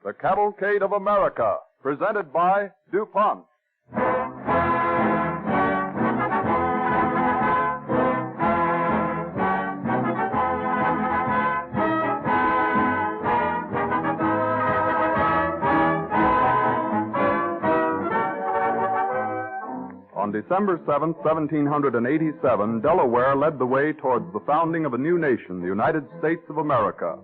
the Cavalcade of America, presented by DuPont. On December 7, 1787, Delaware led the way towards the founding of a new nation, the United States of America.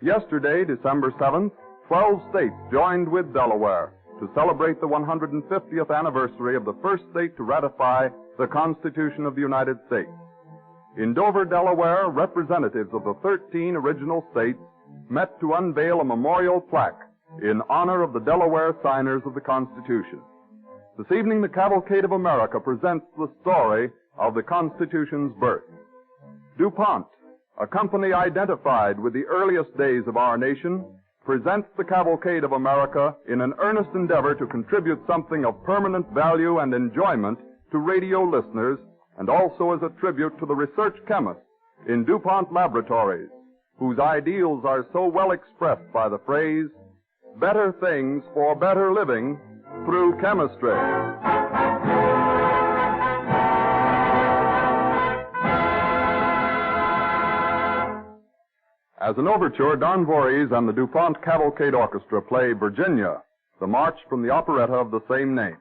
Yesterday, December 7th, 12 states joined with Delaware to celebrate the 150th anniversary of the first state to ratify the Constitution of the United States. In Dover, Delaware, representatives of the 13 original states met to unveil a memorial plaque in honor of the Delaware signers of the Constitution. This evening, the Cavalcade of America presents the story of the Constitution's birth. DuPont, a company identified with the earliest days of our nation, presents the Cavalcade of America in an earnest endeavor to contribute something of permanent value and enjoyment to radio listeners, and also as a tribute to the research chemists in DuPont laboratories, whose ideals are so well expressed by the phrase, better things for better living through chemistry. As an overture, Don Voorhees and the DuPont Cavalcade Orchestra play Virginia, the march from the operetta of the same name.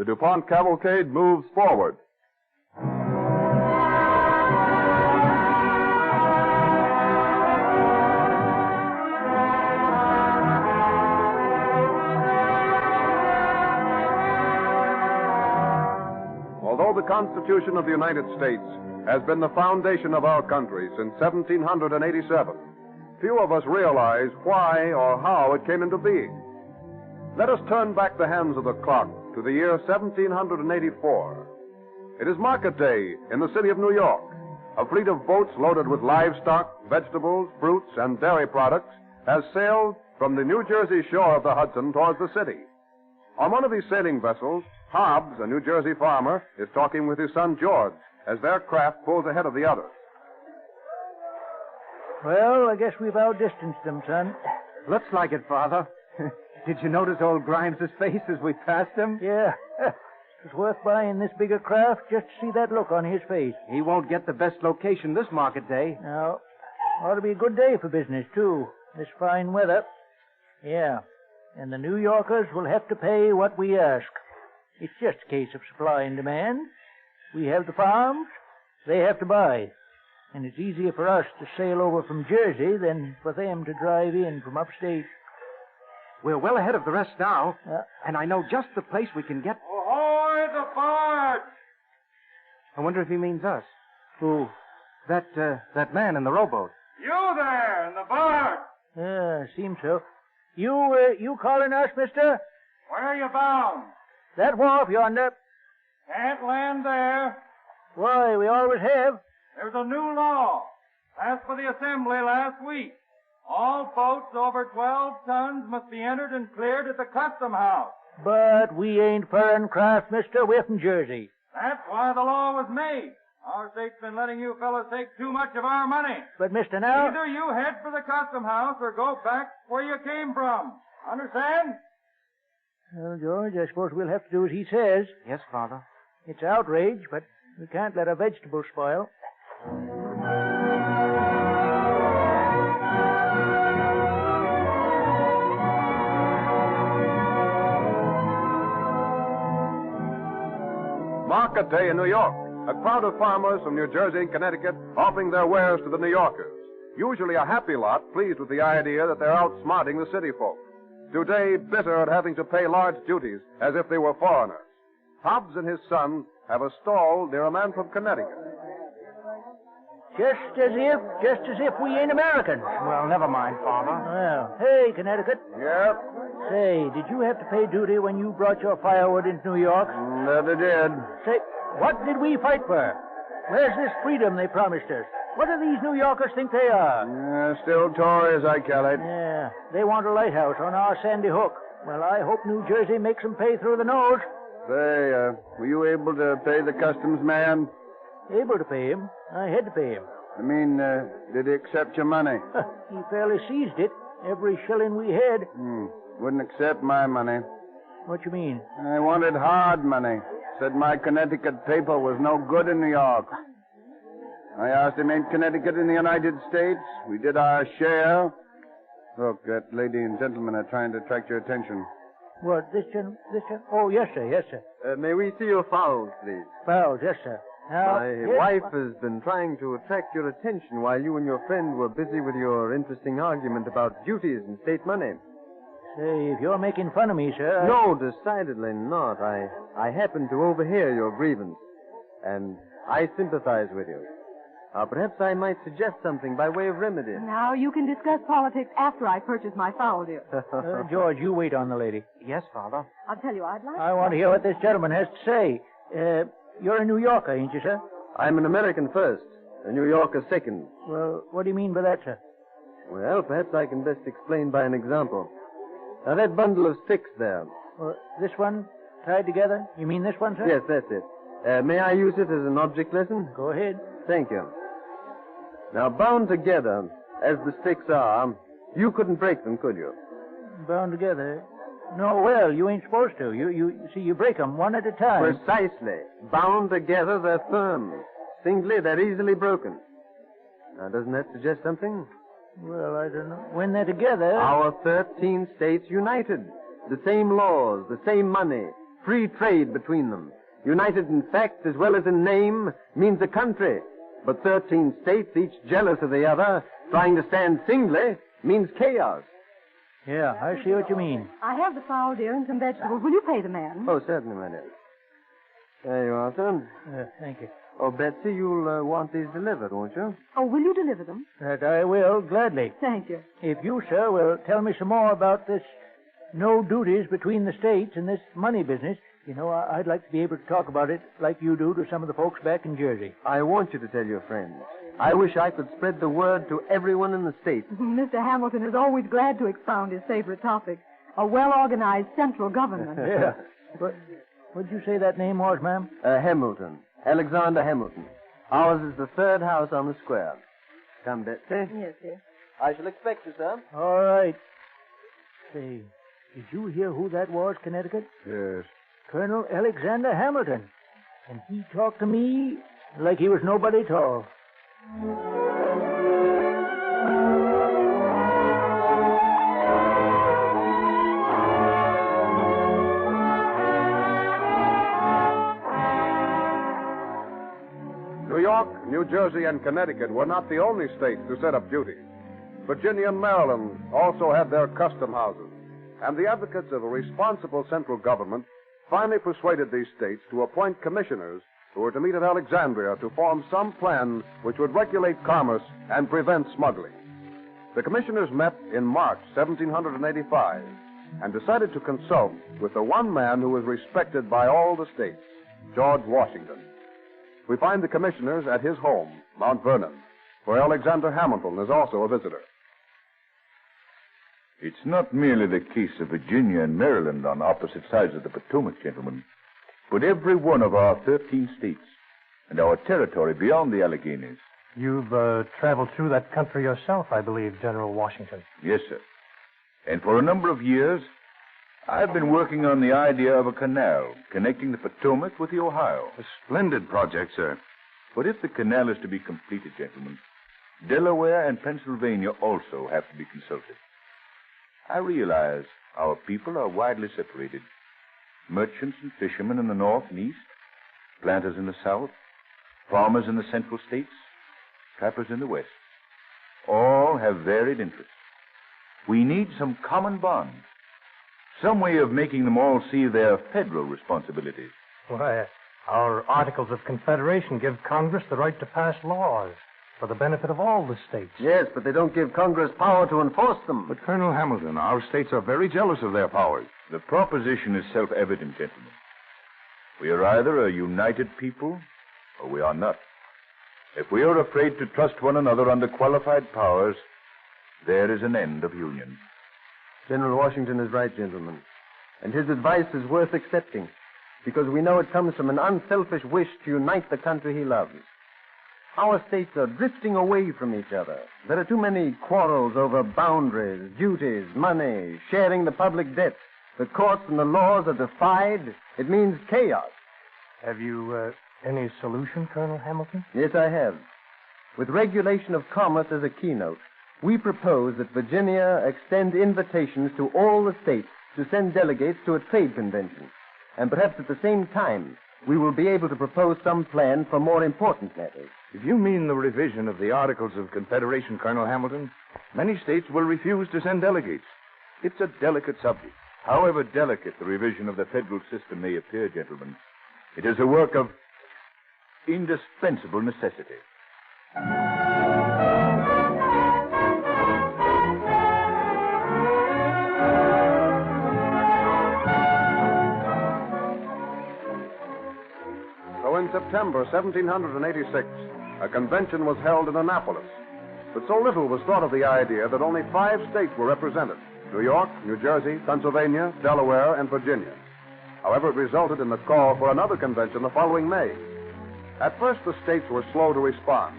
The DuPont Cavalcade moves forward. Although the Constitution of the United States has been the foundation of our country since 1787, few of us realize why or how it came into being. Let us turn back the hands of the clock to the year 1784. It is market day in the city of New York. A fleet of boats loaded with livestock, vegetables, fruits, and dairy products has sailed from the New Jersey shore of the Hudson towards the city. On one of these sailing vessels, Hobbs, a New Jersey farmer, is talking with his son George as their craft pulls ahead of the others. Well, I guess we've outdistanced them, son. Looks like it, Father. Did you notice old Grimes' face as we passed him? Yeah. It's worth buying this bigger craft just to see that look on his face. He won't get the best location this market day. Now, ought to be a good day for business, too. This fine weather. Yeah. and the New Yorkers will have to pay what we ask. It's just a case of supply and demand. We have the farms, they have to buy. And it's easier for us to sail over from Jersey than for them to drive in from upstate. We're well ahead of the rest now, and I know just the place we can get... Ahoy, the barge! I wonder if he means us. Who? That man in the rowboat. You there, in the barge! Yeah, seems so. You calling us, mister? Where are you bound? That wharf yonder. Can't land there. Why, we always have. There's a new law. Passed by the Assembly last week. All boats over 12 tons must be entered and cleared at the custom house. But we ain't foreign craft, mister. We're from Jersey. That's why the law was made. Our state's been letting you fellas take too much of our money. But, mister, now... Either you head for the custom house or go back where you came from. Understand? Well, George, I suppose we'll have to do as he says. Yes, Father. It's outrage, but we can't let our vegetables spoil. Market day in New York. A crowd of farmers from New Jersey and Connecticut offering their wares to the New Yorkers. Usually a happy lot, pleased with the idea that they're outsmarting the city folk. Today, bitter at having to pay large duties as if they were foreigners. Hobbs and his son have a stall near a man from Connecticut. Just as if we ain't Americans. Well, never mind, Father. Well, hey, Connecticut. Yep, Say, did you have to pay duty when you brought your firewood into New York? that they did. Say, what did we fight for? Where's this freedom they promised us? What do these New Yorkers think they are? Still Tories, I call it. Yeah, they want a lighthouse on our Sandy Hook. Well, I hope New Jersey makes them pay through the nose. Say, were you able to pay the customs man? Able to pay him. I had to pay him. I mean, did he accept your money? He fairly seized it. Every shilling we had. Wouldn't accept my money. What you mean? I wanted hard money. Said my Connecticut paper was no good in New York. I asked him, ain't Connecticut in the United States? We did our share. Look, that lady and gentleman are trying to attract your attention. What, this gentleman? Oh, yes, sir. May we see your fowls, please? Fowls, yes, sir. Now, My wife has been trying to attract your attention while you and your friend were busy with your interesting argument about duties and state money. Say, if you're making fun of me, sir... No, decidedly not. I happened to overhear your grievance, and I sympathize with you. Perhaps I might suggest something by way of remedy. Now, you can discuss politics after I purchase my fowl, dear. George, you wait on the lady. Yes, Father. I'll tell you, I'd like... I want to hear what this gentleman has to say. You're a New Yorker, ain't you, sir? I'm an American first, a New Yorker second. Well, what do you mean by that, sir? Well, perhaps I can best explain by an example. Now, that bundle of sticks there. This one tied together? You mean this one, sir? Yes, that's it. May I use it as an object lesson? Go ahead. Thank you. Now, bound together, as the sticks are, you couldn't break them, could you? Bound together? No, well, you ain't supposed to. You break them one at a time. Precisely. Bound together, they're firm. Singly, they're easily broken. Now, doesn't that suggest something? Well, I don't know. When they're together... Our 13 states united. The same laws, the same money, free trade between them. United in fact as well as in name means a country. But 13 states, each jealous of the other, trying to stand singly, means chaos. Yeah, I see what you mean. I have the fowl, dear, and some vegetables. Will you pay the man? Oh, certainly, my dear. There you are, son. Thank you. Oh, Betsy, you'll want these delivered, won't you? Oh, will you deliver them? That I will, gladly. Thank you. If you, sir, will tell me some more about this no duties between the states and this money business, you know, I'd like to be able to talk about it like you do to some of the folks back in Jersey. I want you to tell your friends. I wish I could spread the word to everyone in the state. Mr. Hamilton is always glad to expound his favorite topic, a well-organized central government. Yeah. What'd you say that name was, ma'am? Hamilton. Alexander Hamilton. Ours is the third house on the square. Come, Betsy. Yes, dear. I shall expect you, sir. All right. Say, did you hear who that was, Connecticut? Yes. Colonel Alexander Hamilton. And he talked to me like he was nobody at all. York, New Jersey, and Connecticut were not the only states to set up duties. Virginia and Maryland also had their custom houses, and the advocates of a responsible central government finally persuaded these states to appoint commissioners who were to meet at Alexandria to form some plan which would regulate commerce and prevent smuggling. The commissioners met in March 1785 and decided to consult with the one man who was respected by all the states, George Washington. We find the commissioners at his home, Mount Vernon, where Alexander Hamilton is also a visitor. It's not merely the case of Virginia and Maryland on opposite sides of the Potomac, gentlemen, but every one of our 13 states and our territory beyond the Alleghenies. You've traveled through that country yourself, I believe, General Washington. Yes, sir. And for a number of years, I've been working on the idea of a canal connecting the Potomac with the Ohio. A splendid project, sir. But if the canal is to be completed, gentlemen, Delaware and Pennsylvania also have to be consulted. I realize our people are widely separated. Merchants and fishermen in the north and east, planters in the south, farmers in the central states, trappers in the west. All have varied interests. We need some common bond, some way of making them all see their federal responsibilities. Why, our Articles of Confederation give Congress the right to pass laws for the benefit of all the states. Yes, but they don't give Congress power to enforce them. But, Colonel Hamilton, our states are very jealous of their powers. The proposition is self-evident, gentlemen. We are either a united people or we are not. If we are afraid to trust one another under qualified powers, there is an end of union. General Washington is right, gentlemen. And his advice is worth accepting, because we know it comes from an unselfish wish to unite the country he loves. Our states are drifting away from each other. There are too many quarrels over boundaries, duties, money, sharing the public debt. The courts and the laws are defied. It means chaos. Have you any solution, Colonel Hamilton? Yes, I have. With regulation of commerce as a keynote, we propose that Virginia extend invitations to all the states to send delegates to a trade convention. And perhaps at the same time, we will be able to propose some plan for more important matters. If you mean the revision of the Articles of Confederation, Colonel Hamilton, many states will refuse to send delegates. It's a delicate subject. However delicate the revision of the federal system may appear, gentlemen, it is a work of indispensable necessity. So in September 1786, a convention was held in Annapolis. But so little was thought of the idea that only 5 states were represented: New York, New Jersey, Pennsylvania, Delaware, and Virginia. However, it resulted in the call for another convention the following May. At first, the states were slow to respond.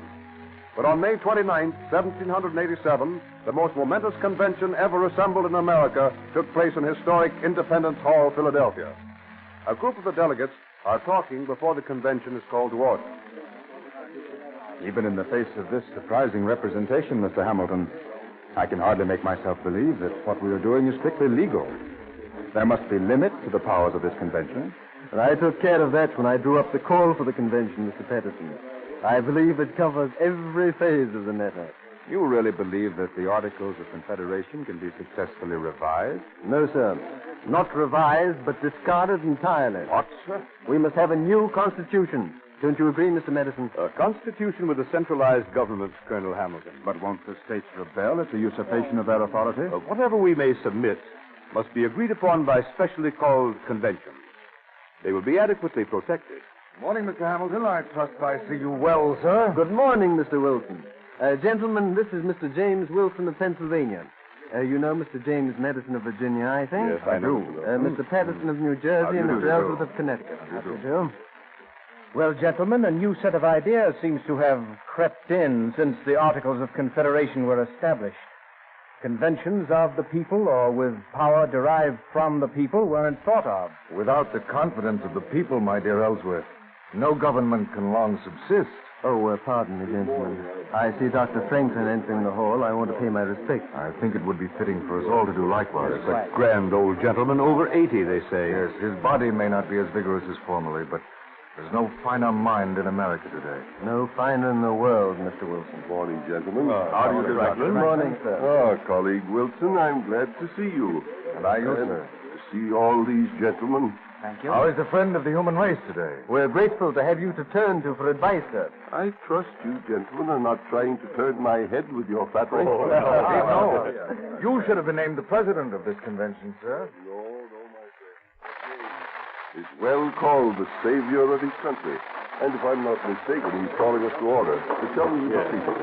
But on May 29, 1787, the most momentous convention ever assembled in America took place in historic Independence Hall, Philadelphia. A group of the delegates are talking before the convention is called to order. Even in the face of this surprising representation, Mr. Hamilton, I can hardly make myself believe that what we are doing is strictly legal. There must be limits to the powers of this convention. And I took care of that when I drew up the call for the convention, Mr. Patterson. I believe it covers every phase of the matter. You really believe that the Articles of Confederation can be successfully revised? No, sir. Not revised, but discarded entirely. What, sir? We must have a new constitution. Don't you agree, Mr. Madison? A constitution with a centralized government, Colonel Hamilton. But won't the states rebel at the usurpation of their authority? Whatever we may submit must be agreed upon by specially called conventions. They will be adequately protected. Morning, Mr. Hamilton. I trust I see you well, sir. Good morning, Mr. Wilson. Gentlemen, this is Mr. James Wilson of Pennsylvania. You know Mr. James Madison of Virginia, I think? Yes, I do. Mr. Patterson of New Jersey and Mr. Ellsworth of Connecticut. How do you do? Well, gentlemen, a new set of ideas seems to have crept in since the Articles of Confederation were established. Conventions of the people, or with power derived from the people, weren't thought of. Without the confidence of the people, my dear Ellsworth, no government can long subsist. Oh, pardon me, gentlemen. I see Dr. Franklin entering the hall. I want to pay my respects. I think it would be fitting for us all to do likewise. But grand old gentleman, over 80, they say. Yes, his body may not be as vigorous as formerly, but There's no finer mind in America today. No finer in the world, Mr. Wilson. Morning, gentlemen. How do you do, Doctor? Good morning, sir. Colleague Wilson, I'm glad to see you. And I you, sir. To see all these gentlemen. Thank you. How is the friend of the human race today? We're grateful to have you to turn to for advice, sir. I trust you gentlemen are not trying to turn my head with your flattery. No. You should have been named the president of this convention, sir. No, my friend. Is well called the savior of his country. And if I'm not mistaken, he's calling us to order to tell you the people.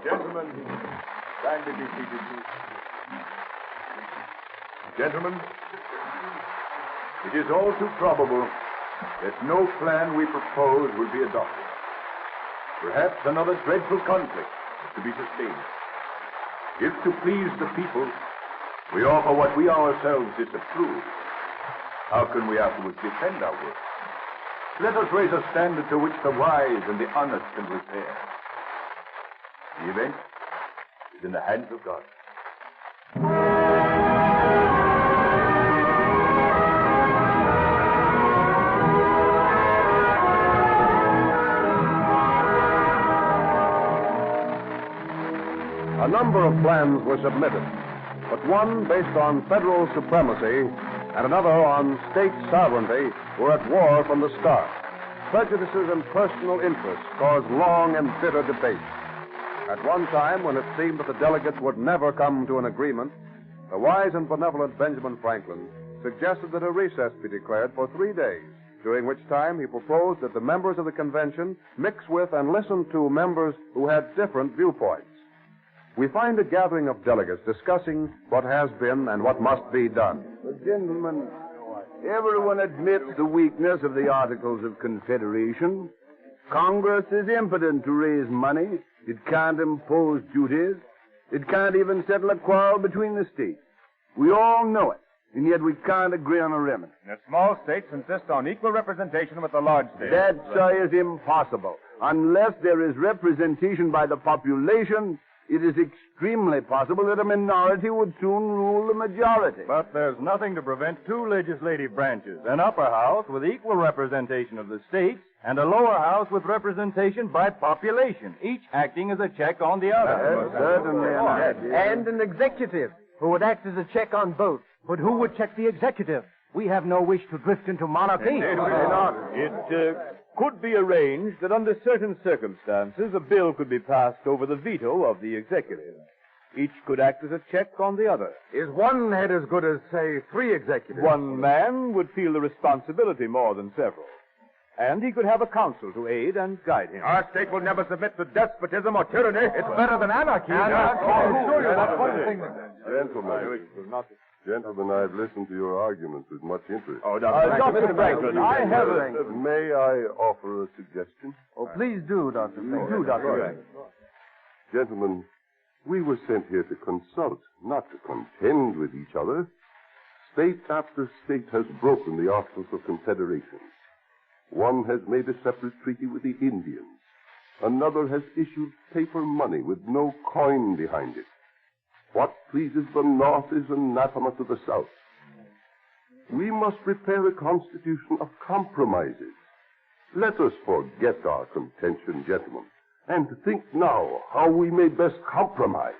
Gentlemen, kindly be seated. Gentlemen, it is all too probable that no plan we propose will be adopted. Perhaps another dreadful conflict is to be sustained. If to please the people, we offer what we ourselves disapprove, how can we afterwards defend our work? Let us raise a standard to which the wise and the honest can repair. The event is in the hands of God. A number of plans were submitted, but one based on federal supremacy and another on state sovereignty were at war from the start. Prejudices and personal interests caused long and bitter debates. At one time, when it seemed that the delegates would never come to an agreement, the wise and benevolent Benjamin Franklin suggested that a recess be declared for 3 days, during which time he proposed that the members of the convention mix with and listen to members who had different viewpoints. We find a gathering of delegates discussing what has been and what must be done. Gentlemen, everyone admits the weakness of the Articles of Confederation. Congress is impotent to raise money. It can't impose duties. It can't even settle a quarrel between the states. We all know it, and yet we can't agree on a remedy. The small states insist on equal representation with the large states. That, sir, is impossible. Unless there is representation by the population, it is extremely possible that a minority would soon rule the majority. But there's nothing to prevent two legislative branches, an upper house with equal representation of the states and a lower house with representation by population, each acting as a check on the other. Certainly. And an executive who would act as a check on both. But who would check the executive? We have no wish to drift into monarchy. It could be arranged that under certain circumstances a bill could be passed over the veto of the executive. Each could act as a check on the other. Is one head as good as, say, 3 executives? One man would feel the responsibility more than several. And he could have a council to aid and guide him. Our state will never submit to despotism or tyranny. It's better than anarchy. Gentlemen, I've listened to your arguments with much interest. Oh, Dr. Franklin, I have May I offer a suggestion? Oh, please do, Dr. Franklin. Gentlemen, we were sent here to consult, not to contend with each other. State after state has broken the Articles of Confederation. One has made a separate treaty with the Indians. Another has issued paper money with no coin behind it. What pleases the North is anathema to the South. We must prepare a constitution of compromises. Let us forget our contention, gentlemen, and think now how we may best compromise.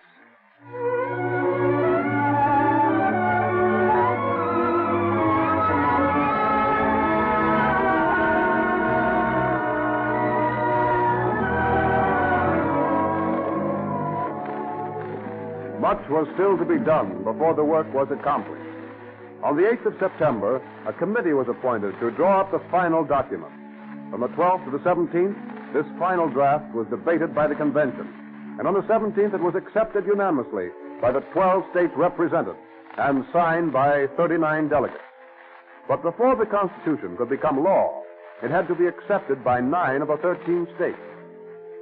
Much was still to be done before the work was accomplished. On the 8th of September, a committee was appointed to draw up the final document. From the 12th to the 17th, this final draft was debated by the convention. And on the 17th, it was accepted unanimously by the 12 states represented and signed by 39 delegates. But before the Constitution could become law, it had to be accepted by 9 of the 13 states.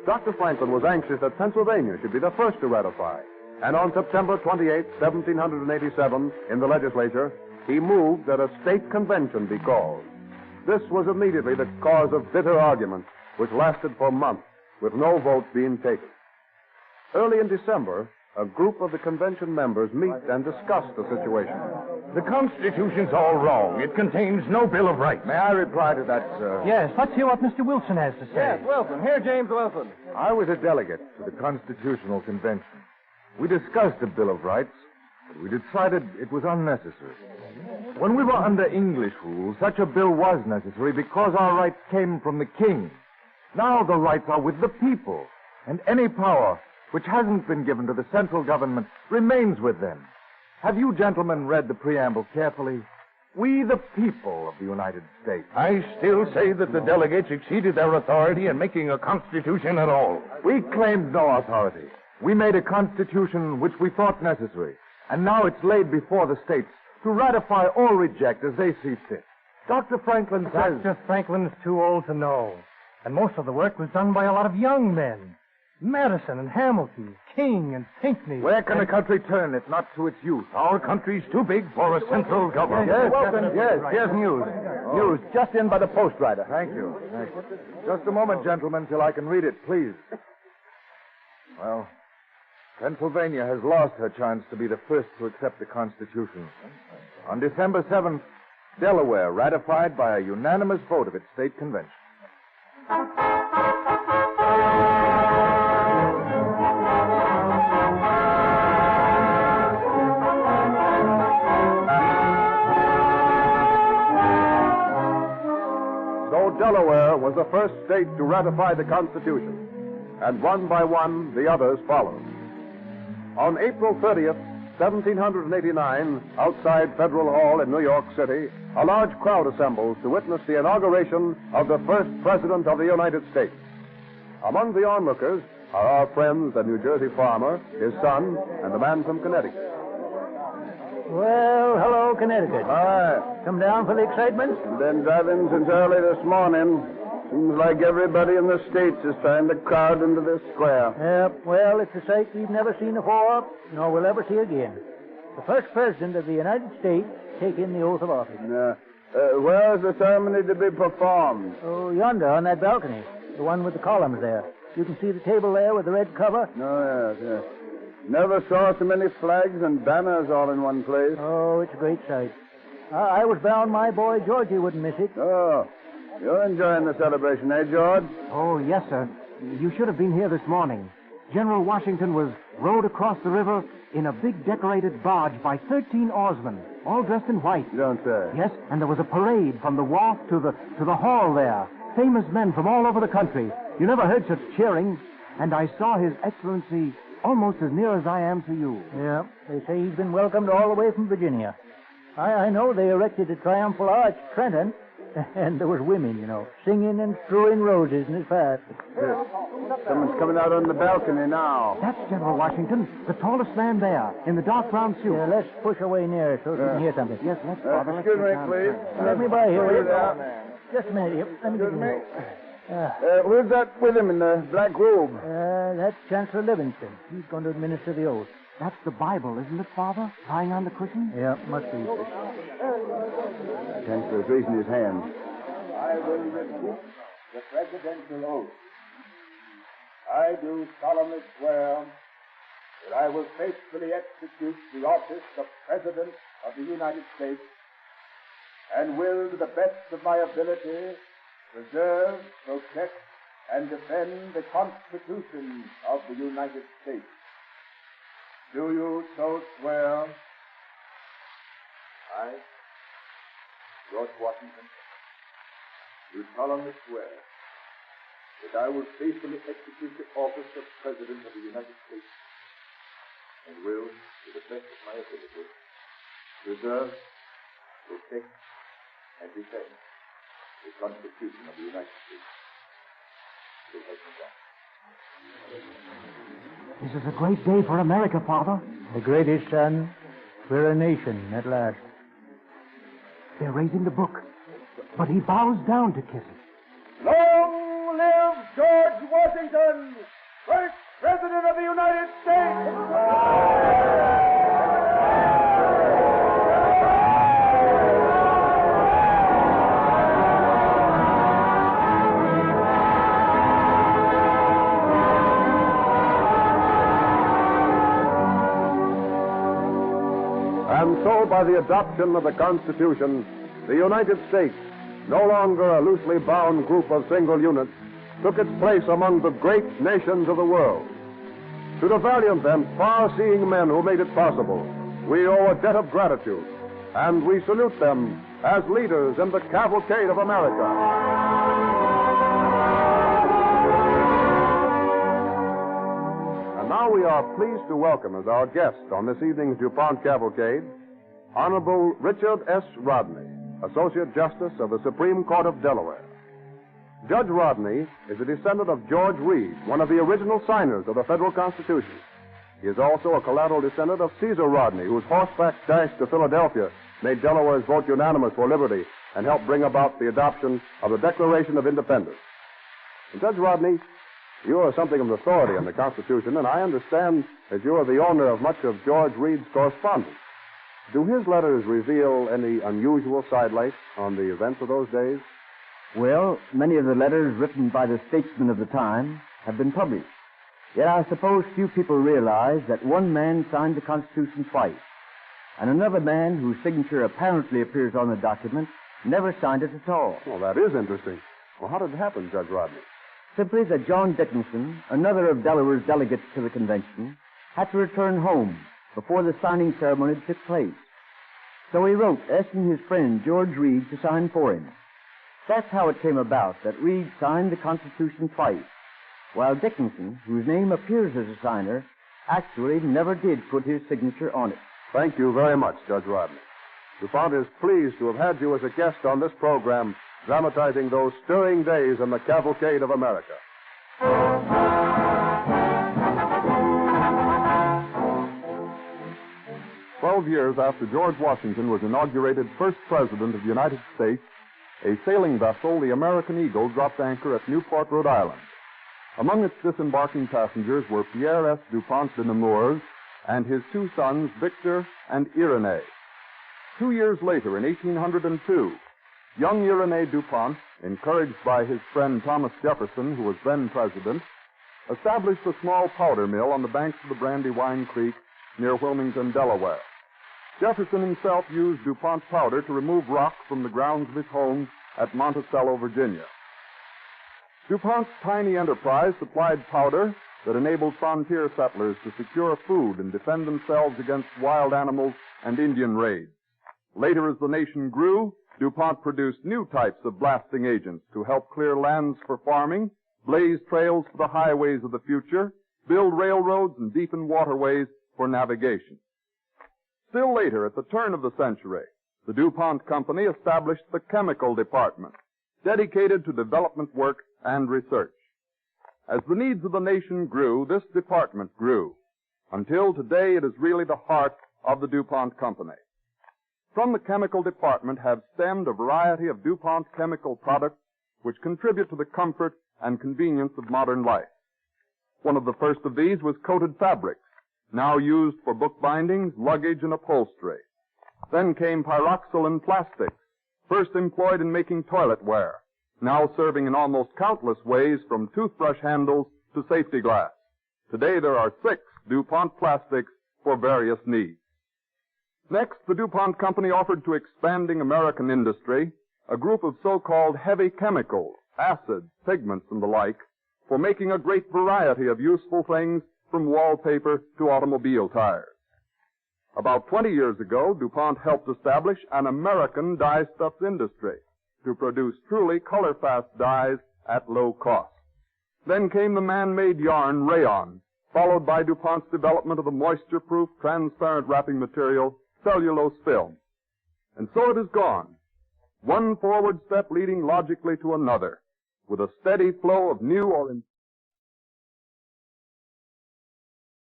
Dr. Franklin was anxious that Pennsylvania should be the first to ratify. And on September 28, 1787, in the legislature, he moved that a state convention be called. This was immediately the cause of bitter argument, which lasted for months, with no vote being taken. Early in December, a group of the convention members meet and discuss the situation. The Constitution's all wrong. It contains no Bill of Rights. May I reply to that, sir? Yes, let's hear what Mr. Wilson has to say. Yes, Wilson. Here, James Wilson. I was a delegate to the Constitutional Convention. We discussed a Bill of Rights, but we decided it was unnecessary. When we were under English rule, such a bill was necessary because our rights came from the king. Now the rights are with the people, and any power which hasn't been given to the central government remains with them. Have you gentlemen read the preamble carefully? We, the people of the United States. I still say that the delegates exceeded their authority in making a constitution at all. We claimed no authority. We made a constitution which we thought necessary, and now it's laid before the states to ratify or reject as they see fit. Dr. Franklin says... Dr. Franklin's too old to know, and most of the work was done by a lot of young men. Madison and Hamilton, King and Pinckney. Where can a country turn if not to its youth? Our country's too big for a central government. Yes, here's news. News just in by the post rider. Thank you. Just a moment, gentlemen, till I can read it, please. Well, Pennsylvania has lost her chance to be the first to accept the Constitution. On December 7th, Delaware ratified by a unanimous vote of its state convention. Delaware was the first state to ratify the Constitution, and one by one the others followed. On April 30th, 1789, outside Federal Hall in New York City, a large crowd assembles to witness the inauguration of the first President of the United States. Among the onlookers are our friends, the New Jersey farmer, his son, and the man from Connecticut. Well, hello, Connecticut. Hi. Come down for the excitement? Been driving since early this morning. Seems like everybody in the States is trying to crowd into this square. Well, it's a sight we've never seen before, nor will ever see again. The first president of the United States taking the oath of office. Where's the ceremony to be performed? Oh, yonder on that balcony. The one with the columns there. You can see the table there with the red cover. Oh, yes. Never saw so many flags and banners all in one place. Oh, it's a great sight. I was bound my boy Georgie wouldn't miss it. Oh, you're enjoying the celebration, eh, George? Oh, yes, sir. You should have been here this morning. General Washington was rowed across the river in a big decorated barge by 13 oarsmen, all dressed in white. You don't say. Yes, and there was a parade from the wharf to the hall there. Famous men from all over the country. You never heard such cheering. And I saw His Excellency almost as near as I am to you. Yeah, they say he's been welcomed all the way from Virginia. I know they erected a triumphal arch at Trenton, and there was women, singing and strewing roses in his path. Someone's coming out on the balcony now. That's General Washington, the tallest man there, in the dark brown suit. Yeah, let's push away near so we can hear something. Yes, let's, Father. Excuse me, please. Let me by here, will you? Just a minute. Let me get in. Who's that with him in the black robe? That's Chancellor Livingston. He's going to administer the oath. That's the Bible, isn't it, Father? Lying on the cushion? Yeah, must be. Chancellor's raising his hand. I will repeat the presidential oath. I do solemnly swear that I will faithfully execute the office of President of the United States and will, to the best of my ability, preserve, protect, and defend the Constitution of the United States. Do you so swear? I, George Washington, do solemnly swear that I will faithfully execute the office of President of the United States and will, to the best of my ability, preserve, protect, and defend the Constitution of the United States. So help me God. This is a great day for America, Father. The greatest, son. We're a nation at last. They're raising the book, but he bows down to kiss it. Long live George Washington, first President of the United States! And so by the adoption of the Constitution, the United States, no longer a loosely bound group of single units, took its place among the great nations of the world. To the valiant and far-seeing men who made it possible, we owe a debt of gratitude, and we salute them as leaders in the Cavalcade of America. And now we are pleased to welcome as our guest on this evening's DuPont Cavalcade, Honorable Richard S. Rodney, Associate Justice of the Supreme Court of Delaware. Judge Rodney is a descendant of George Reed, one of the original signers of the federal Constitution. He is also a collateral descendant of Caesar Rodney, whose horseback dash to Philadelphia made Delaware's vote unanimous for liberty and helped bring about the adoption of the Declaration of Independence. And Judge Rodney, you are something of an authority on the Constitution, and I understand that you are the owner of much of George Reed's correspondence. Do his letters reveal any unusual sidelights on the events of those days? Well, many of the letters written by the statesmen of the time have been published. Yet I suppose few people realize that one man signed the Constitution twice, and another man whose signature apparently appears on the document never signed it at all. Well, that is interesting. Well, how did it happen, Judge Rodney? Simply that John Dickinson, another of Delaware's delegates to the convention, had to return home before the signing ceremony took place. So he wrote asking his friend George Reed to sign for him. That's how it came about that Reed signed the Constitution twice, while Dickinson, whose name appears as a signer, actually never did put his signature on it. Thank you very much, Judge Rodney. DuPont is pleased to have had you as a guest on this program, dramatizing those stirring days in the Cavalcade of America. 12 years after George Washington was inaugurated first president of the United States, a sailing vessel, the American Eagle, dropped anchor at Newport, Rhode Island. Among its disembarking passengers were Pierre S. DuPont de Nemours and his two sons, Victor and Irénée. 2 years later, in 1802, young Irénée DuPont, encouraged by his friend Thomas Jefferson, who was then president, established a small powder mill on the banks of the Brandywine Creek near Wilmington, Delaware. Jefferson himself used DuPont powder to remove rock from the grounds of his home at Monticello, Virginia. DuPont's tiny enterprise supplied powder that enabled frontier settlers to secure food and defend themselves against wild animals and Indian raids. Later, as the nation grew, DuPont produced new types of blasting agents to help clear lands for farming, blaze trails for the highways of the future, build railroads, and deepen waterways for navigation. Still later, at the turn of the century, the DuPont Company established the Chemical Department, dedicated to development work and research. As the needs of the nation grew, this department grew, until today it is really the heart of the DuPont Company. From the Chemical Department have stemmed a variety of DuPont chemical products which contribute to the comfort and convenience of modern life. One of the first of these was coated fabrics, now used for bookbindings, luggage, and upholstery. Then came pyroxylin plastics, first employed in making toiletware, now serving in almost countless ways from toothbrush handles to safety glass. Today there are 6 DuPont plastics for various needs. Next, the DuPont Company offered to expanding American industry a group of so-called heavy chemicals, acids, pigments, and the like, for making a great variety of useful things from wallpaper to automobile tires. About 20 years ago, DuPont helped establish an American dye-stuffs industry to produce truly color-fast dyes at low cost. Then came the man-made yarn, rayon, followed by DuPont's development of the moisture-proof, transparent wrapping material, cellulose film. And so it has gone, one forward step leading logically to another, with a steady flow of new or